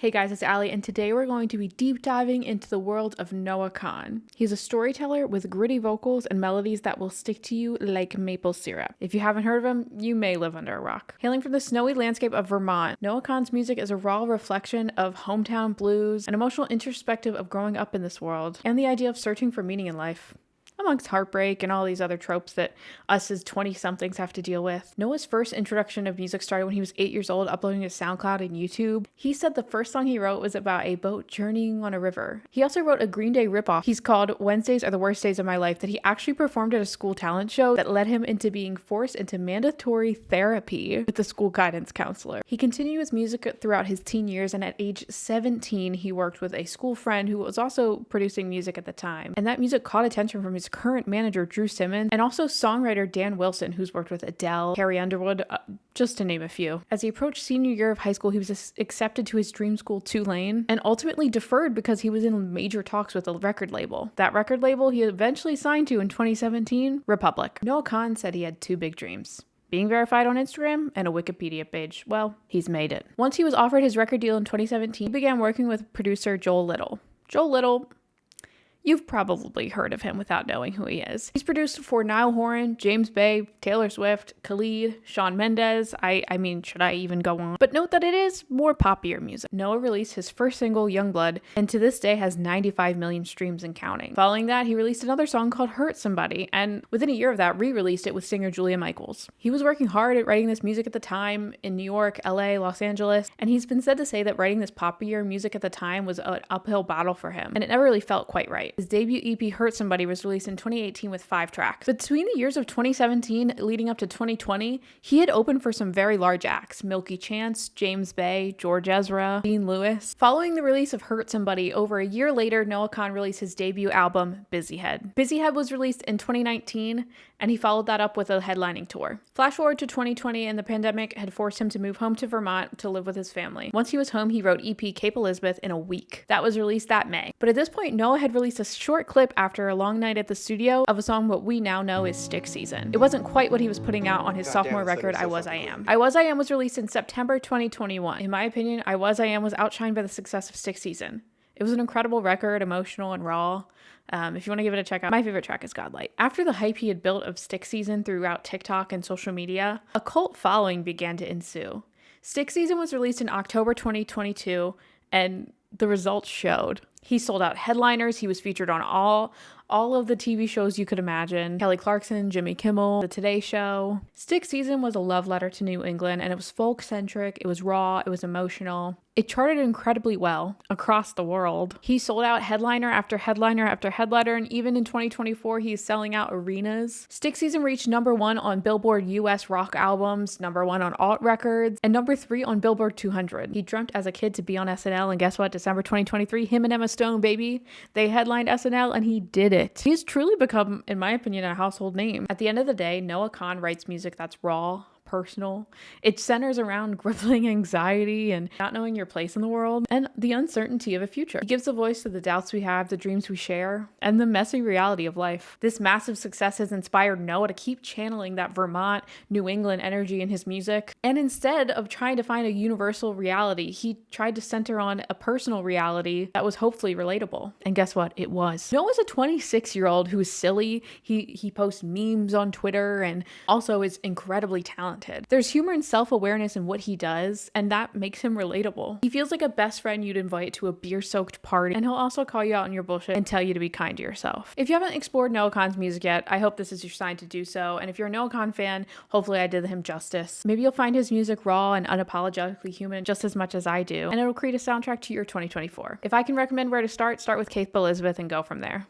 Hey guys, it's Allie, and today we're going to be deep diving into the world of Noah Kahan. He's a storyteller with gritty vocals and melodies that will stick to you like maple syrup. If you haven't heard of him, you may live under a rock. Hailing from the snowy landscape of Vermont, Noah Kahan's music is a raw reflection of hometown blues, an emotional introspective of growing up in this world, and the idea of searching for meaning in life, amongst heartbreak and all these other tropes that us as 20-somethings have to deal with. Noah's first introduction of music started when he was 8 years old, uploading to SoundCloud and YouTube. He said the first song he wrote was about a boat journeying on a river. He also wrote a Green Day ripoff he's called Wednesdays Are the Worst Days of My Life that he actually performed at a school talent show that led him into being forced into mandatory therapy with the school guidance counselor. He continued his music throughout his teen years, and at age 17 he worked with a school friend who was also producing music at the time, and that music caught attention from his current manager Drew Simmons and also songwriter Dan Wilson, who's worked with Adele, Carrie Underwood, just to name a few. As he approached senior year of high school, he was accepted to his dream school Tulane and ultimately deferred because he was in major talks with a record label. That record label he eventually signed to in 2017, Republic. Noah Kahan said he had two big dreams: being verified on Instagram and a Wikipedia page. Well, he's made it. Once he was offered his record deal in 2017, he began working with producer Joel Little. Joel Little, you've probably heard of him without knowing who he is. He's produced for Niall Horan, James Bay, Taylor Swift, Khalid, Shawn Mendes. I mean, should I even go on? But note that it is more poppier music. Noah released his first single, Youngblood, and to this day has 95 million streams and counting. Following that, he released another song called Hurt Somebody, and within a year of that, re-released it with singer Julia Michaels. He was working hard at writing this music at the time in New York, LA, Los Angeles, and he's been said to say that writing this poppier music at the time was an uphill battle for him, and it never really felt quite right. His debut EP, Hurt Somebody, was released in 2018 with 5 tracks. Between the years of 2017 leading up to 2020, he had opened for some very large acts: Milky Chance, James Bay, George Ezra, Dean Lewis. Following the release of Hurt Somebody, over a year later, Noah Kahan released his debut album, Busyhead. Busyhead was released in 2019, and he followed that up with a headlining tour. Flash forward to 2020, and the pandemic had forced him to move home to Vermont to live with his family. Once he was home, he wrote EP Cape Elizabeth in a week. That was released that May. But at this point, Noah had released a short clip after a long night at the studio of a song what we now know is Stick Season. It wasn't quite what he was putting out on his sophomore record, I Was I Am. I Was I Am was released in September 2021. In my opinion, I Was I Am was outshined by the success of Stick Season. It was an incredible record, emotional and raw. If you want to give it a check out, my favorite track is Godlight. After the hype he had built of Stick Season throughout TikTok and social media, a cult following began to ensue. Stick Season was released in October 2022, and the results showed. He sold out headliners. He was featured on all of the TV shows you could imagine: Kelly Clarkson, Jimmy Kimmel, The Today Show. Stick Season was a love letter to New England, and it was folk-centric, it was raw, it was emotional. It charted incredibly well across the world. He sold out headliner after headliner after headliner, and even in 2024, he's selling out arenas. Stick Season reached #1 on Billboard US Rock Albums, #1 on Alt Records, and #3 on Billboard 200. He dreamt as a kid to be on SNL, and guess what? December 2023, him and Emma Stone, baby, they headlined SNL, and he did it. He's truly become, in my opinion, a household name. At the end of the day, Noah Kahan writes music that's raw, personal. It centers around crippling anxiety and not knowing your place in the world and the uncertainty of a future. He gives a voice to the doubts we have, the dreams we share, and the messy reality of life. This massive success has inspired Noah to keep channeling that Vermont, New England energy in his music. And instead of trying to find a universal reality, he tried to center on a personal reality that was hopefully relatable. And guess what? It was. Noah's a 26-year-old who is silly. He posts memes on Twitter and also is incredibly talented. There's humor and self-awareness in what he does, and that makes him relatable. He feels like a best friend you'd invite to a beer-soaked party, and he'll also call you out on your bullshit and tell you to be kind to yourself. If you haven't explored Noah Kahan's music yet, I hope this is your sign to do so, and if you're a Noah Kahan fan, hopefully I did him justice. Maybe you'll find his music raw and unapologetically human just as much as I do, and it'll create a soundtrack to your 2024. If I can recommend where to start with Cape Elizabeth and go from there.